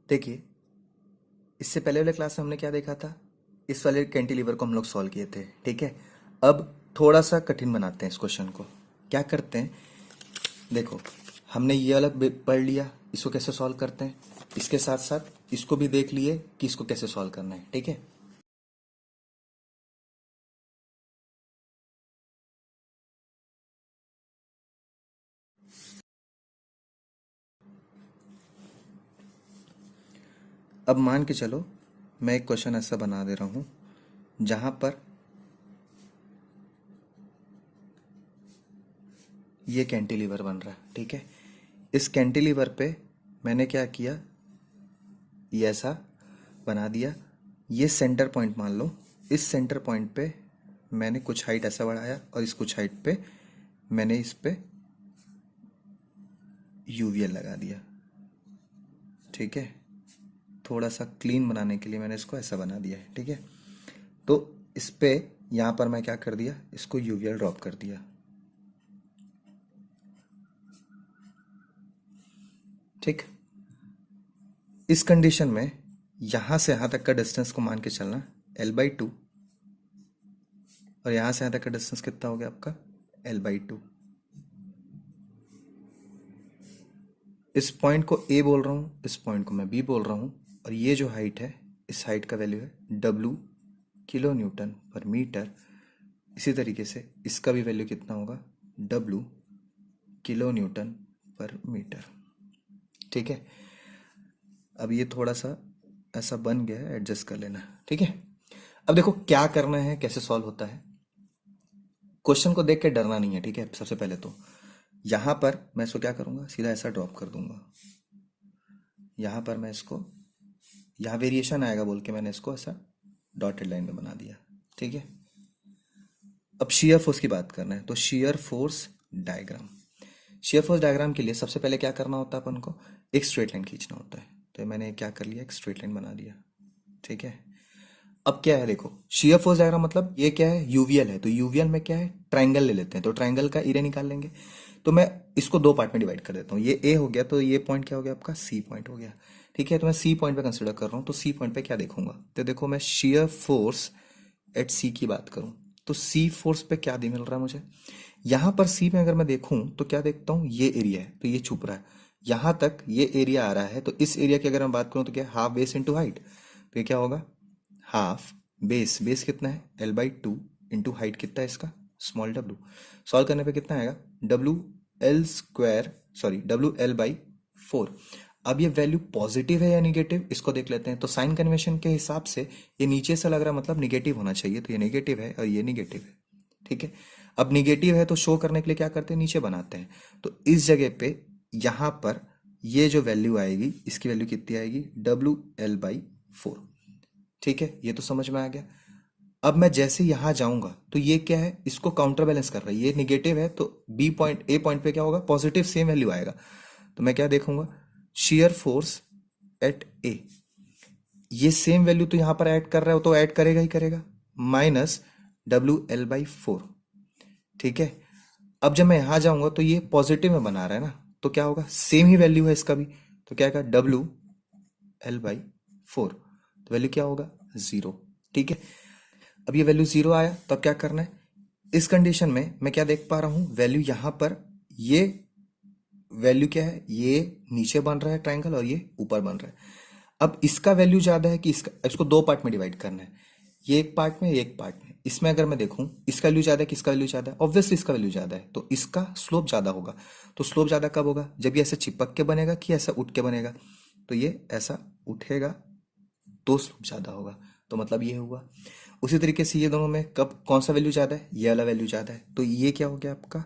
देखिए, इससे पहले वाले क्लास में हमने क्या देखा था। इस वाले कैंटिलीवर को हम लोग सॉल्व किए थे, ठीक है। अब थोड़ा सा कठिन बनाते हैं इस क्वेश्चन को। क्या करते हैं, देखो, हमने ये अलग पढ़ लिया, इसको कैसे सॉल्व करते हैं। इसके साथ साथ इसको भी देख लिए कि इसको कैसे सॉल्व करना है, ठीक है। अब मान के चलो, मैं एक क्वेश्चन ऐसा बना दे रहा हूं जहां पर ये कैंटिलीवर बन रहा है, ठीक है। इस कैंटिलीवर पे मैंने क्या किया, ये ऐसा बना दिया। ये सेंटर पॉइंट मान लो, इस सेंटर पॉइंट पे मैंने कुछ हाइट ऐसा बढ़ाया और इस कुछ हाइट पे मैंने इस पे यूवीएल लगा दिया, ठीक है। थोड़ा सा क्लीन बनाने के लिए मैंने इसको ऐसा बना दिया है, ठीक है। तो इस पे यहाँ पर मैं क्या कर दिया, इसको यूवीएल ड्रॉप कर दिया, ठीक। इस कंडीशन में यहाँ से यहाँ तक का डिस्टेंस को मान के चलना L/2, और यहाँ से यहाँ तक का डिस्टेंस कितना हो गया आपका L/2। इस पॉइंट को A बोल रहा हूँ, इस पॉइंट को मैं B बोल रहा हूँ, और ये जो हाइट है, इस हाइट का वैल्यू है W किलो न्यूटन पर मीटर। इसी तरीके से इसका भी वैल्यू कितना होगा, W किलो न्यूटन पर मीटर, ठीक है। अब ये थोड़ा सा ऐसा बन गया है, एडजस्ट कर लेना, ठीक है। अब देखो क्या करना है, कैसे सॉल्व होता है। क्वेश्चन को देख के डरना नहीं है, ठीक है। सबसे पहले तो यहां पर मैं इसको क्या करूंगा, सीधा ऐसा ड्रॉप कर दूंगा। यहां पर मैं इसको, यहाँ वेरिएशन आएगा बोल के मैंने इसको ऐसा डॉटेड लाइन में बना दिया, ठीक है। अब शियर फोर्स की बात करना है, तो shear force diagram, shear force diagram के लिए सबसे पहले क्या करना होता है, अपन को एक स्ट्रेट लाइन खींचना होता है। तो मैंने क्या कर लिया, एक स्ट्रेट लाइन बना दिया, ठीक है। अब क्या है, देखो, शियर फोर्स डायग्राम मतलब ये क्या है, यूवीएल है। तो यूवीएल में क्या है, ट्राइंगल ले लेते हैं, तो ट्राइंगल का एरिया निकाल लेंगे। तो मैं इसको दो पार्ट में डिवाइड कर देता हूँ। ये ए हो गया, तो ये पॉइंट क्या हो गया आपका, सी पॉइंट हो गया, ठीक है। तो मैं सी पॉइंट पे कंसिडर कर रहा हूँ, तो सी पॉइंट पे क्या देखूंगा, तो देखो मैं शियर फोर्स एट सी की बात करूं, तो सी फोर्स पे क्या मिल रहा है मुझे। यहां पर सी में अगर मैं देखूं तो क्या देखता हूं, ये एरिया है, तो ये छुप रहा है। यहां तक ये एरिया आ रहा है, तो इस एरिया की अगर मैं बात करूं तो क्या, हाफ बेस इंटू हाइट। तो ये क्या होगा, हाफ बेस, बेस कितना है L/2 इंटू हाइट कितना है इसका, स्मॉल w। सॉल्व करने पे कितना आएगा, WL², सॉरी WL/4। अब ये वैल्यू पॉजिटिव है या निगेटिव, इसको देख लेते हैं। तो साइन कन्वेंशन के हिसाब से ये नीचे से लग रहा है, मतलब निगेटिव होना चाहिए। तो ये निगेटिव है और ये निगेटिव है, ठीक है। अब निगेटिव है तो शो करने के लिए क्या करते हैं, नीचे बनाते हैं। तो इस जगह पे यहां पर ये जो वैल्यू आएगी, इसकी वैल्यू कितनी आएगी, WL/4, ठीक है। ये तो समझ में आ गया। अब मैं जैसे यहां जाऊंगा तो ये क्या है, इसको काउंटर बैलेंस कर रहा है, ये निगेटिव है, तो बी पॉइंट, ए पॉइंट पे क्या होगा, पॉजिटिव सेम वैल्यू आएगा। तो मैं क्या देखूंगा, शियर फोर्स एट ए, ये सेम वैल्यू तो यहां पर ऐड कर रहा है, तो ऐड करेगा ही करेगा, माइनस WL/4, ठीक है। अब जब मैं यहां जाऊंगा तो ये पॉजिटिव में बना रहा है ना, तो क्या होगा, सेम ही वैल्यू है इसका भी, तो क्या होगा, WL/4, तो वैल्यू क्या होगा, 0, ठीक है। अब ये वैल्यू 0 आया, तो अब क्या करना है, इस कंडीशन में मैं क्या देख पा रहा हूं, वैल्यू यहां पर, ये वैल्यू क्या है, ये नीचे बन रहा है ट्रायंगल और ये ऊपर बन रहा है। अब इसका वैल्यू ज्यादा है कि इसका, इसको दो पार्ट में डिवाइड करना है, ये एक पार्ट में, ये एक पार्ट में। इसमें अगर मैं देखूं, इसका वैल्यू ज्यादा है कि इसका वैल्यू ज्यादा है, ऑब्वियसली इसका वैल्यू ज्यादा है, तो इसका स्लोप ज्यादा होगा। तो स्लोप ज्यादा कब होगा, जब ये ऐसे चिपक के बनेगा कि ऐसा उठ के बनेगा। तो ये ऐसा उठेगा तो स्लोप ज्यादा होगा, तो मतलब ये हुआ। उसी तरीके से ये दोनों में कब कौन सा वैल्यू ज्यादा है, ये वाला वैल्यू ज्यादा है, तो ये क्या हो गया आपका,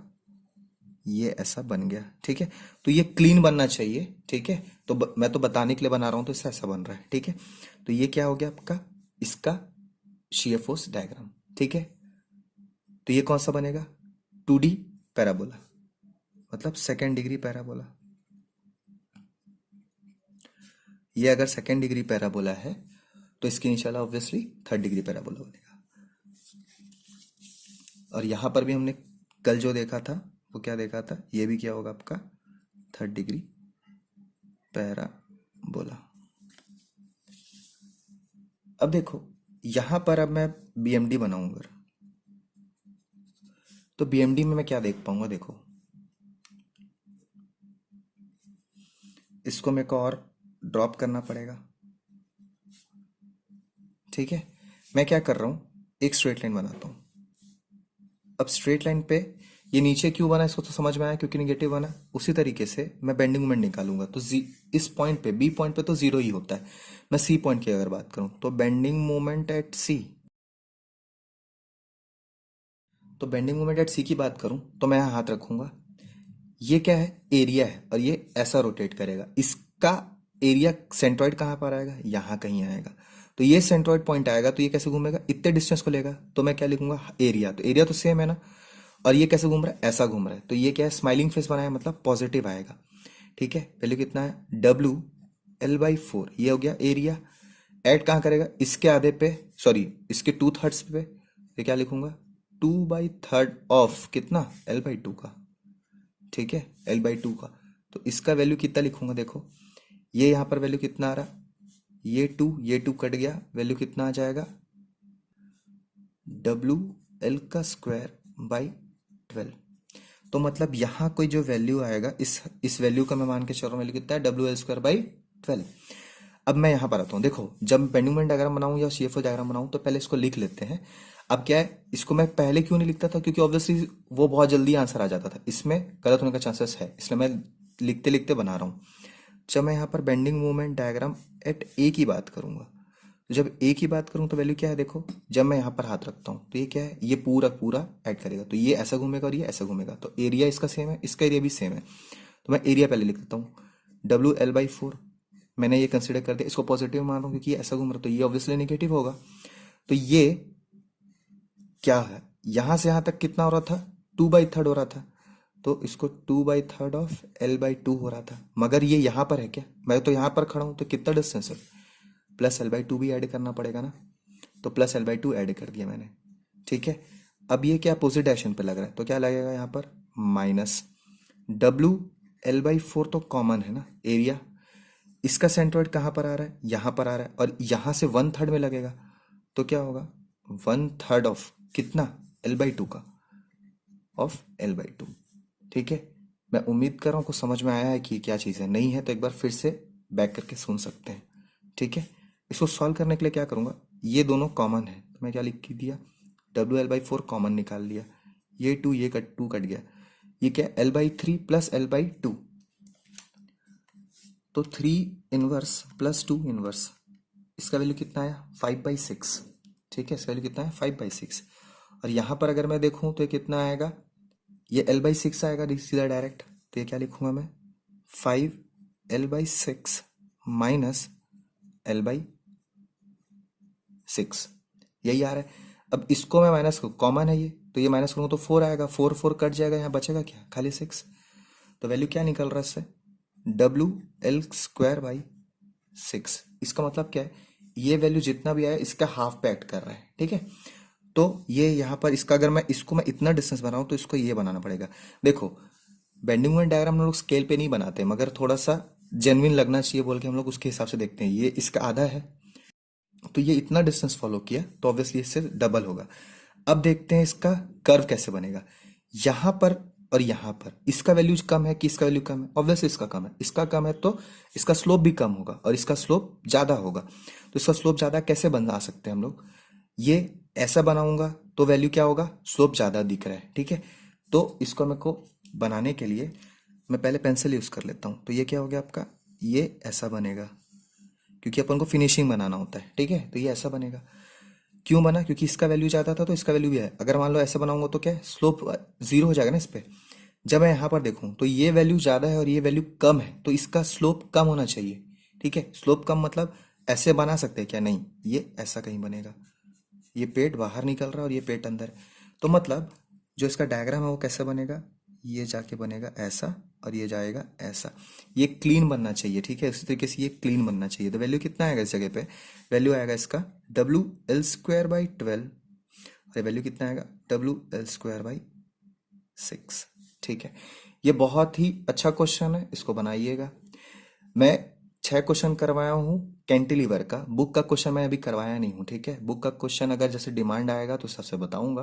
ये ऐसा बन गया, ठीक है। तो ये क्लीन बनना चाहिए, ठीक है। तो मैं तो बताने के लिए बना रहा हूं, तो इससे ऐसा बन रहा है, ठीक है। तो ये क्या हो गया आपका, इसका शियर फोर्स डायग्राम, ठीक है। तो ये कौन सा बनेगा, 2D पैराबोला, मतलब सेकेंड डिग्री पैराबोला। ये अगर सेकेंड डिग्री पैराबोला है तो इसके नीचे वाला ऑब्वियसली थर्ड डिग्री पैराबोला बनेगा। और यहां पर भी हमने कल जो देखा था वो क्या देखा था, ये भी क्या होगा आपका थर्ड डिग्री पैराबोला, अब देखो यहां पर अब मैं बीएमडी बनाऊंगा, तो बीएमडी में मैं क्या देख पाऊंगा, देखो इसको मेरे को और ड्रॉप करना पड़ेगा। ठीक है, मैं क्या कर रहा हूँ, एक स्ट्रेट लाइन बनाता हूँ। अब स्ट्रेट लाइन पे ये नीचे क्यों बना, इसको तो समझ में आया, क्योंकि निगेटिव बना। उसी तरीके से मैं बेंडिंग मोमेंट निकालूंगा, तो इस पॉइंट पे, बी पॉइंट पे तो जीरो ही होता है। मैं सी पॉइंट की अगर बात करूं, तो बेंडिंग मोमेंट एट सी, तो बेंडिंग मोमेंट एट सी की बात करूं तो मैं यहाँ हाथ रखूंगा। ये क्या है, एरिया है, और ये ऐसा रोटेट करेगा। इसका एरिया सेंट्रॉइड कहाँ पर आएगा, यहाँ कहीं आएगा। तो ये सेंट्रॉइड पॉइंट आएगा, तो ये कैसे घूमेगा, इतने डिस्टेंस को लेगा। तो मैं क्या लिखूंगा, एरिया, तो एरिया तो सेम है ना। और ये कैसे घूम रहा है, ऐसा घूम रहा है, तो ये क्या है, स्माइलिंग फेस बनाया, मतलब पॉजिटिव आएगा। ठीक है, वैल्यू कितना है, W L/4, ये हो गया एरिया। ऐड कहाँ करेगा, इसके आधे पे, सॉरी इसके 2/3 पे। ये क्या लिखूंगा, 2/3 ऑफ कितना, L/2 का। ठीक है, L/2 का। तो इसका वैल्यू कितना लिखूंगा, देखो ये यहाँ पर वैल्यू कितना आ रहा, ये टू कट गया, वैल्यू कितना आ जाएगा, WL²/12। तो मतलब यहाँ कोई जो वैल्यू आएगा, इस वैल्यू का मैं मान के चल रहा हूँ, वैल्यू कितना है, WL²/12। अब मैं यहाँ पर आता हूँ, देखो जब बेंडिंग मोमेंट डायग्राम बनाऊँ या CFO डायग्राम बनाऊँ, तो पहले इसको लिख लेते हैं। अब क्या है, इसको मैं पहले क्यों नहीं लिखता था, क्योंकि ऑब्वियसली वो बहुत जल्दी आंसर आ जाता था, इसमें गलत होने का चांसेस है, इसलिए मैं लिखते लिखते बना रहा हूँ। जब मैं यहाँ पर बेंडिंग मोमेंट डायग्राम एट ए की बात करूंगा, तो जब ए की बात करूं तो वैल्यू क्या है, देखो जब मैं यहाँ पर हाथ रखता हूँ तो ये क्या है, ये पूरा पूरा ऐड करेगा, तो ये ऐसा घूमेगा और ये ऐसा घूमेगा, तो एरिया इसका सेम है, इसका एरिया भी सेम है। तो मैं एरिया पहले लिख देता हूँ, WL/4। मैंने ये कंसिडर कर दिया, इसको पॉजिटिव मान रहा हूँ क्योंकि ये ऐसा घूम रहा है, तो ये ऑब्वियसली नेगेटिव होगा। तो ये क्या है, यहां से यहां तक कितना हो रहा था, 2/3 हो रहा था, तो इसको 2/3 ऑफ L/2 हो रहा था। मगर ये यहाँ पर है क्या, मैं तो यहाँ पर खड़ा हूँ, तो कितना डिस्टेंस है, प्लस L/2 भी ऐड करना पड़ेगा ना, तो प्लस L/2 ऐड कर दिया मैंने। ठीक है, अब ये क्या अपोजिट डायरेक्शन पे लग रहा है, तो क्या लगेगा यहाँ पर, माइनस WL/4, तो कॉमन है ना एरिया। इसका सेंट्रोइड कहाँ पर आ रहा है, यहाँ पर आ रहा है, और यहाँ से 1/3 में लगेगा, तो क्या होगा, 1/3 ऑफ कितना, L/2 का, ऑफ L/2। ठीक है, मैं उम्मीद कर रहा हूँ कुछ समझ में आया है कि क्या चीज़ है, नहीं है तो एक बार फिर से बैक करके सुन सकते हैं। ठीक है, इसको सॉल्व करने के लिए क्या करूँगा, ये दोनों कॉमन है, तो मैं क्या लिख के दिया, WL/4 कॉमन निकाल लिया, ये टू कट गया, ये क्या L/3 प्लस L/2, तो 3 इनवर्स प्लस 2 इनवर्स, इसका वैल्यू कितना आया, 5/6। ठीक है, इसका वैल्यू कितना है, 5/6। और यहाँ पर अगर मैं देखूँ तो ये कितना आएगा, ये L/6 आएगा सीधा डायरेक्ट, तो ये क्या लिखूंगा मैं, 5L/6 माइनस L/6, यही आ रहा है। अब इसको मैं माइनस, कॉमन है ये, तो ये माइनस करूँगा तो 4 आएगा, 4 कट जाएगा, यहाँ बचेगा क्या, खाली 6। तो वैल्यू क्या निकल रहा है इससे, WL²/6। इसका मतलब क्या है, ये वैल्यू जितना भी आया इसका हाफ पे एक्ट कर रहा है। ठीक है, तो ये यहाँ पर इसका, अगर मैं इतना डिस्टेंस बनाऊं तो इसको ये बनाना पड़ेगा। देखो बेंडिंग मोमेंट डायग्राम हम लोग स्केल पे नहीं बनाते, मगर थोड़ा सा जेन्युइन लगना चाहिए बोल के हम लोग उसके हिसाब से देखते हैं। ये इसका आधा है, तो ये इतना डिस्टेंस फॉलो किया, तो ऑब्वियसली इससे डबल होगा। अब देखते हैं इसका कर्व कैसे बनेगा। यहाँ पर और यहाँ पर इसका वैल्यू कम है कि इसका वैल्यू कम है, ऑब्वियसली इसका कम है, इसका कम है तो इसका स्लोप भी कम होगा, और इसका स्लोप ज्यादा होगा। तो इसका स्लोप ज्यादा कैसे बना सकते हैं हम लोग, ये ऐसा बनाऊंगा तो वैल्यू क्या होगा, स्लोप ज्यादा दिख रहा है। ठीक है, तो इसको मेरे को बनाने के लिए मैं पहले पेंसिल यूज कर लेता हूँ, तो ये क्या हो गया आपका, ये ऐसा बनेगा, क्योंकि अपन को फिनिशिंग बनाना होता है। ठीक है, तो ये ऐसा बनेगा, क्यों बना, क्योंकि इसका वैल्यू ज्यादा था तो इसका वैल्यू भी है। अगर मान लो ऐसा बनाऊंगा तो क्या है, स्लोप जीरो हो जाएगा ना इस पे। जब मैं यहाँ पर देखूं तो ये वैल्यू ज्यादा है और ये वैल्यू कम है, तो इसका स्लोप कम होना चाहिए। ठीक है, स्लोप कम मतलब ऐसे बना सकते हैं क्या, नहीं, ये ऐसा कहीं बनेगा, ये पेट बाहर निकल रहा है और ये पेट अंदर है। तो मतलब जो इसका डायग्राम है वो कैसे बनेगा, ये जाके बनेगा ऐसा और ये जाएगा ऐसा, ये क्लीन बनना चाहिए। ठीक है, उसी तरीके से ये क्लीन बनना चाहिए। तो वैल्यू कितना आएगा इस जगह पे, वैल्यू आएगा इसका WL²/12, और ये वैल्यू कितना आएगा, WL²/6। ठीक है, ये बहुत ही अच्छा क्वेश्चन है, इसको बनाइएगा। मैं 6 क्वेश्चन करवाया हूँ कैंटिलीवर का। बुक का क्वेश्चन मैं अभी करवाया नहीं हूँ, ठीक है। बुक का क्वेश्चन अगर जैसे डिमांड आएगा तो सबसे बताऊंगा।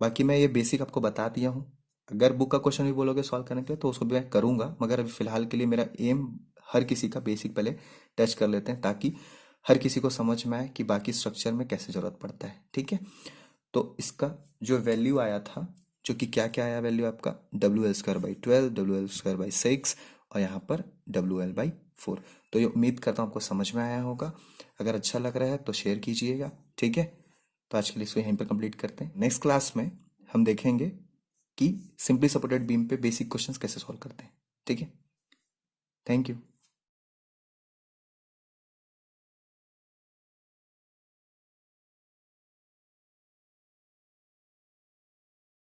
बाकी मैं ये बेसिक आपको बता दिया हूँ। अगर बुक का क्वेश्चन भी बोलोगे सॉल्व करने के लिए तो उसको भी मैं करूंगा, मगर अभी फिलहाल के लिए मेरा एम हर किसी का बेसिक पहले टच कर लेते हैं, ताकि हर किसी को समझ में आए कि बाकी स्ट्रक्चर में कैसे जरूरत पड़ता है, ठीक है। तो इसका जो वैल्यू आया था, जो कि क्या क्या आया वैल्यू आपका, WL² / 12, WL² / 6, और यहाँ पर WL/4। तो ये उम्मीद करता हूँ आपको समझ में आया होगा। अगर अच्छा लग रहा है तो शेयर कीजिएगा, ठीक है। तो आज के लिए इसको यहीं पर कंप्लीट करते हैं। नेक्स्ट क्लास में हम देखेंगे कि सिंपली सपोर्टेड बीम पे बेसिक क्वेश्चंस कैसे सॉल्व करते हैं, ठीक है। Thank you.